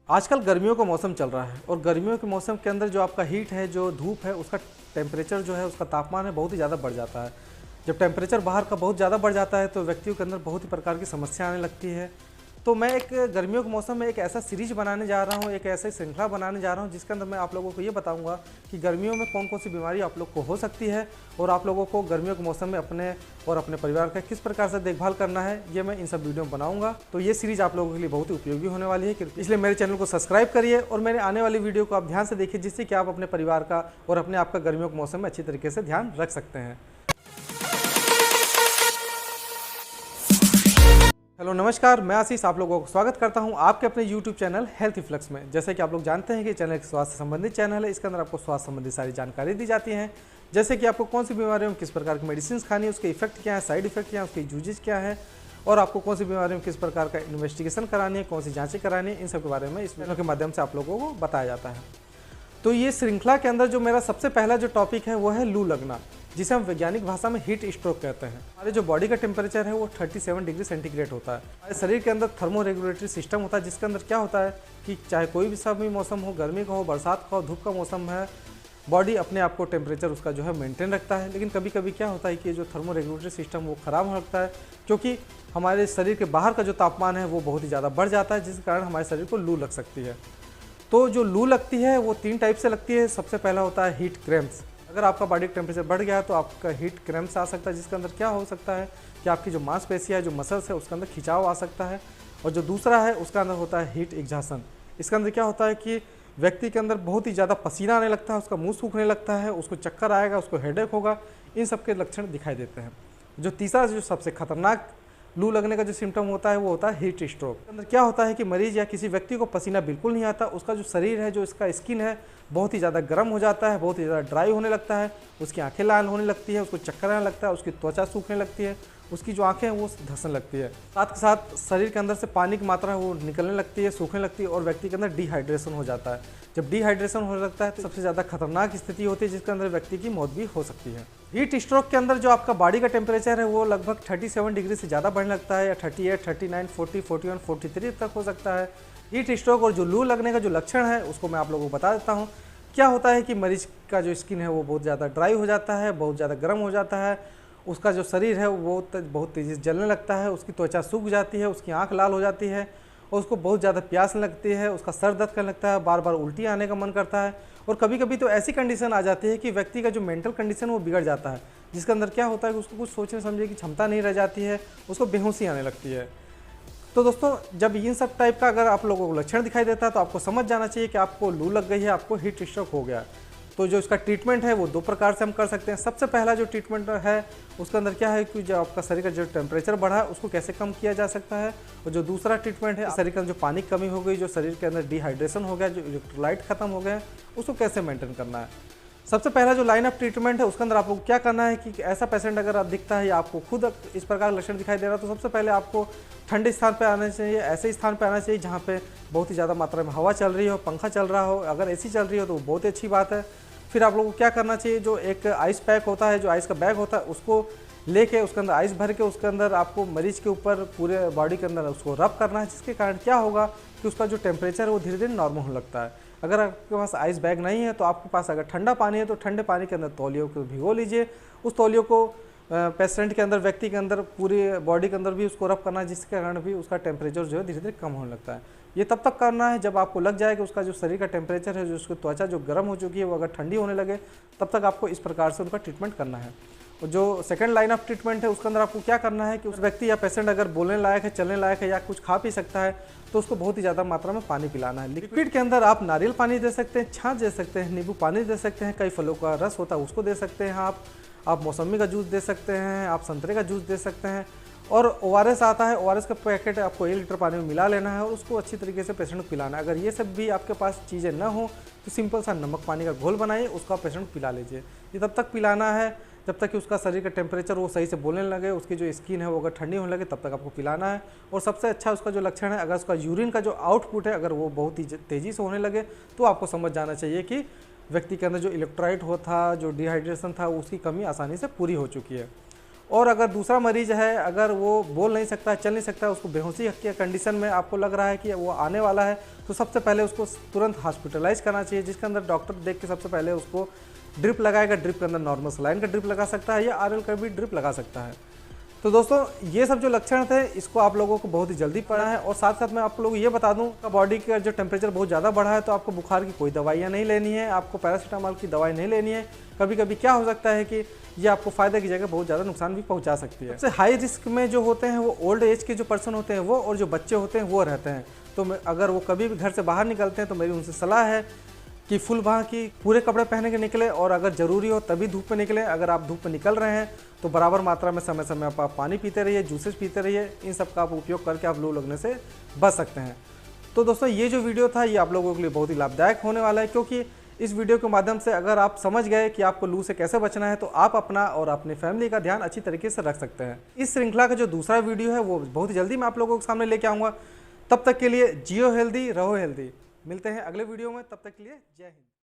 आजकल गर्मियों का मौसम चल रहा है और गर्मियों के मौसम के अंदर जो आपका हीट है, जो धूप है, उसका टेम्परेचर जो है, उसका तापमान है, बहुत ही ज़्यादा बढ़ जाता है। जब टेम्परेचर बाहर का बहुत ज़्यादा बढ़ जाता है तो व्यक्तियों के अंदर बहुत ही प्रकार की समस्या आने लगती है। तो मैं एक गर्मियों के मौसम में एक ऐसा सीरीज बनाने जा रहा हूँ, एक ऐसे श्रृंखला बनाने जा रहा हूँ जिसके अंदर मैं आप लोगों को ये बताऊँगा कि गर्मियों में कौन कौन सी बीमारी आप लोग को हो सकती है और आप लोगों को गर्मियों के मौसम में अपने और अपने परिवार का किस प्रकार से देखभाल करना है, ये मैं इन सब वीडियो में बनाऊंगा। तो ये सीरीज आप लोगों के लिए बहुत ही उपयोगी होने वाली है, इसलिए मेरे चैनल को सब्सक्राइब करिए और मेरे आने वाली वीडियो को आप ध्यान से देखिए, जिससे कि आप अपने परिवार का और अपने आप का गर्मियों के मौसम में अच्छी तरीके से ध्यान रख सकते हैं। हेलो नमस्कार, मैं आशीष आप लोगों को स्वागत करता हूं आपके अपने YouTube चैनल हेल्थ इफ्लक्स में। जैसे कि आप लोग जानते हैं कि चैनल एक स्वास्थ्य संबंधित चैनल है। इसके अंदर आपको स्वास्थ्य संबंधी सारी जानकारी दी जाती है, जैसे कि आपको कौन सी बीमारियों में किस प्रकार की मेडिसिन खानी है, उसके इफेक्ट क्या है, साइड इफेक्ट क्या है, उसके यूजेज क्या है और आपको कौन सी बीमारियों में किस प्रकार का इन्वेस्टिगेशन करानी है, कौन सी जाँचें करानी है, इन सब के बारे में इस चैनल के माध्यम से आप लोगों को बताया जाता है। तो ये श्रृंखला के अंदर जो मेरा सबसे पहला जो टॉपिक है वो है लू लगना, जिसे हम वैज्ञानिक भाषा में हीट स्ट्रोक कहते हैं। हमारे जो बॉडी का टेम्परेचर है वो 37 डिग्री सेंटीग्रेड होता है। हमारे शरीर के अंदर थर्मो रेगुलेटरी सिस्टम होता है, जिसके अंदर क्या होता है कि चाहे कोई भी समय मौसम हो, गर्मी का हो, बरसात का हो, धूप का मौसम है, बॉडी अपने आप को टेम्परेचर उसका जो है मेंटेन रखता है। लेकिन कभी कभी क्या होता है कि जो थर्मो रेगुलेटरी सिस्टम वो ख़राब हो लगता है, क्योंकि हमारे शरीर के बाहर का जो तापमान है वो बहुत ही ज़्यादा बढ़ जाता है, जिसके कारण हमारे शरीर को लू लग सकती है। तो जो लू लगती है वो 3 टाइप से लगती है। सबसे पहला होता है हीट क्रैम्प्स। अगर आपका बॉडी टेम्परेचर बढ़ गया है तो आपका हीट क्रैम्प्स आ सकता है, जिसके अंदर क्या हो सकता है कि आपकी जो मांसपेशियाँ है, जो मसल्स है, उसके अंदर खिंचाव आ सकता है। और जो दूसरा है उसका अंदर होता है हीट एग्जॉशन। इसके अंदर क्या होता है कि व्यक्ति के अंदर बहुत ही ज़्यादा पसीना आने लगता है, उसका मुँह सूखने लगता है, उसको चक्कर आएगा, उसको हेडेक होगा, इन सब के लक्षण दिखाई देते हैं। जो तीसरा जो सबसे खतरनाक लू लगने का जो सिम्टम होता है वो होता है हीट स्ट्रोक। अंदर क्या होता है कि मरीज या किसी व्यक्ति को पसीना बिल्कुल नहीं आता, उसका जो शरीर है, जो इसका स्किन है, बहुत ही ज़्यादा गर्म हो जाता है, बहुत ही ज़्यादा ड्राई होने लगता है, उसकी आंखें लाल होने लगती है, उसको चक्कर आने लगता है, उसकी त्वचा सूखने लगती है, उसकी जो आंखें हैं वो धंसने लगती है। साथ के साथ शरीर के अंदर से पानी की मात्रा वो निकलने लगती है, सूखने लगती है और व्यक्ति के अंदर डिहाइड्रेशन हो जाता है। जब डिहाइड्रेशन हो लगता है तो सबसे ज़्यादा खतरनाक स्थिति होती है, जिसके अंदर व्यक्ति की मौत भी हो सकती है। हीट स्ट्रोक के अंदर जो आपका बॉडी का टेम्परेचर है वो लगभग 37 डिग्री से ज़्यादा बढ़ने लगता है, या 38, 39, 40, 41, 43 तक हो सकता है। हीट स्ट्रोक और जो लू लगने का जो लक्षण है उसको मैं आप लोगों को बता देता हूँ। क्या होता है कि मरीज का जो स्किन है वो बहुत ज़्यादा ड्राई हो जाता है, बहुत ज़्यादा गर्म हो जाता है, उसका जो शरीर है वो बहुत तेज़ी से जलने लगता है, उसकी त्वचा सूख जाती है, उसकी आँख लाल हो जाती है और उसको बहुत ज़्यादा प्यास लगती है, उसका सर दर्द करने लगता है, बार बार उल्टी आने का मन करता है। और कभी कभी तो ऐसी कंडीशन आ जाती है कि व्यक्ति का जो मेंटल कंडीशन वो बिगड़ जाता है, जिसके अंदर क्या होता है कि उसको कुछ सोचने समझने की क्षमता नहीं रह जाती है, उसको बेहोशी आने लगती है। तो दोस्तों, जब इन सब टाइप का अगर आप लोगों को लक्षण दिखाई देता है तो आपको समझ जाना चाहिए कि आपको लू लग गई है, आपको हीट स्ट्रोक हो गया। तो जो इसका ट्रीटमेंट है वो 2 प्रकार से हम कर सकते हैं। सबसे पहला जो ट्रीटमेंट है उसके अंदर क्या है कि जो आपका शरीर का जो टेम्परेचर बढ़ा है उसको कैसे कम किया जा सकता है, और जो दूसरा ट्रीटमेंट है शरीर का जो पानी की कमी हो गई, जो शरीर के अंदर डिहाइड्रेशन हो गया, जो इलेक्ट्रोलाइट खत्म हो गए, उसको कैसे मेंटेन करना है। सबसे पहला जो लाइन ऑफ ट्रीटमेंट है उसके अंदर आपको क्या करना है कि ऐसा पेशेंट अगर आप दिखता है या आपको खुद इस प्रकार लक्षण दिखाई दे रहा है तो सबसे पहले आपको ठंडे स्थान पर आना चाहिए, ऐसे स्थान पर आना चाहिए जहाँ पे बहुत ही ज़्यादा मात्रा में हवा चल रही हो, पंखा चल रहा हो, अगर एसी चल रही हो तो बहुत ही अच्छी बात है। फिर आप लोगों को क्या करना चाहिए, जो एक आइस पैक होता है, जो आइस का बैग होता है, उसको लेके उसके अंदर आइस भर के उसके अंदर आपको मरीज के ऊपर पूरे बॉडी के अंदर उसको रब करना है, जिसके कारण क्या होगा कि उसका जो टेम्परेचर है वो धीरे धीरे नॉर्मल होने लगता है। अगर आपके पास आइस बैग नहीं है तो आपके पास अगर ठंडा पानी है तो ठंडे पानी के अंदर तौलियों को भिगो लीजिए, उस तौलियों को पेशेंट के अंदर, व्यक्ति के अंदर, पूरी बॉडी के अंदर भी उसको रब करना है, जिसके कारण भी उसका टेम्परेचर जो है धीरे धीरे कम होने लगता है। ये तब तक करना है जब आपको लग जाए कि उसका जो शरीर का टेम्परेचर है, जो उसकी त्वचा जो गर्म हो चुकी है वो अगर ठंडी होने लगे, तब तक आपको इस प्रकार से उनका ट्रीटमेंट करना है। और जो सेकंड लाइन ऑफ ट्रीटमेंट है उसके अंदर आपको क्या करना है कि उस व्यक्ति या पेशेंट अगर बोलने लायक है, चलने लायक है या कुछ खा पी सकता है तो उसको बहुत ही ज़्यादा मात्रा में पानी पिलाना है। लिक्विड के अंदर आप नारियल पानी दे सकते हैं, छाछ दे सकते हैं, नींबू पानी दे सकते हैं, कई फलों का रस होता है उसको दे सकते हैं आप मौसमी का जूस दे सकते हैं, आप संतरे का जूस दे सकते हैं। और ORS आता है, ORS का पैकेट आपको 1 लीटर पानी में मिला लेना है और उसको अच्छी तरीके से पेशेंट को पिलाना है। अगर ये सब भी आपके पास चीज़ें ना हो तो सिंपल सा नमक पानी का घोल बनाइए, उसका पेशेंट को पिला लीजिए। ये तब तक पिलाना है जब तक कि उसका शरीर का टेम्परेचर वो सही से बोलने लगे, उसकी जो स्किन है वो अगर ठंडी होने लगे, तब तक आपको पिलाना है। और सबसे अच्छा उसका जो लक्षण है, अगर उसका यूरिन का जो आउटपुट है अगर वो बहुत ही तेज़ी से होने लगे तो आपको समझ जाना चाहिए कि व्यक्ति के अंदर जो इलेक्ट्रोलाइट हो था, जो डिहाइड्रेशन था, उसकी कमी आसानी से पूरी हो चुकी है। और अगर दूसरा मरीज है, अगर वो बोल नहीं सकता, चल नहीं सकता, उसको बेहोशी की कंडीशन में आपको लग रहा है कि वो आने वाला है, तो सबसे पहले उसको तुरंत हॉस्पिटलाइज करना चाहिए, जिसके अंदर डॉक्टर देख के सबसे पहले उसको ड्रिप लगाएगा। ड्रिप के अंदर नॉर्मल सलाइन का ड्रिप लगा सकता है या आरएल का भी ड्रिप लगा सकता है। तो दोस्तों ये सब जो लक्षण थे इसको आप लोगों को बहुत ही जल्दी पड़ा है। और साथ साथ मैं आप लोगों को ये बता दूं कि बॉडी का जो टेम्परेचर बहुत ज़्यादा बढ़ा है तो आपको बुखार की कोई दवाइयाँ नहीं लेनी है, आपको पैरासीटामोल की दवाई नहीं लेनी है। कभी कभी क्या हो सकता है कि ये आपको फ़ायदे की जगह बहुत ज़्यादा नुकसान भी पहुँचा सकती है। सबसे हाई रिस्क में जो होते हैं वो ओल्ड एज के जो पर्सन होते हैं वो, और जो बच्चे होते हैं वो रहते हैं। तो अगर वो कभी भी घर से बाहर निकलते हैं तो मेरी उनसे सलाह है कि फुल बांह की पूरे कपड़े पहने के निकले, और अगर ज़रूरी हो तभी धूप में निकले। अगर आप धूप में निकल रहे हैं तो बराबर मात्रा में समय समय पर आप पानी पीते रहिए, जूसेस पीते रहिए। इन सब का आप उपयोग करके आप लू लगने से बच सकते हैं। तो दोस्तों ये जो वीडियो था ये आप लोगों के लिए बहुत ही लाभदायक होने वाला है, क्योंकि इस वीडियो के माध्यम से अगर आप समझ गए कि आपको लू से कैसे बचना है तो आप अपना और अपनी फैमिली का ध्यान अच्छी तरीके से रख सकते हैं। इस श्रृंखला का जो दूसरा वीडियो है वो बहुत ही जल्दी मैं आप लोगों के सामने लेके आऊँगा। तब तक के लिए जियो हेल्दी, रहो हेल्दी। मिलते हैं अगले वीडियो में, तब तक के लिए जय हिंद।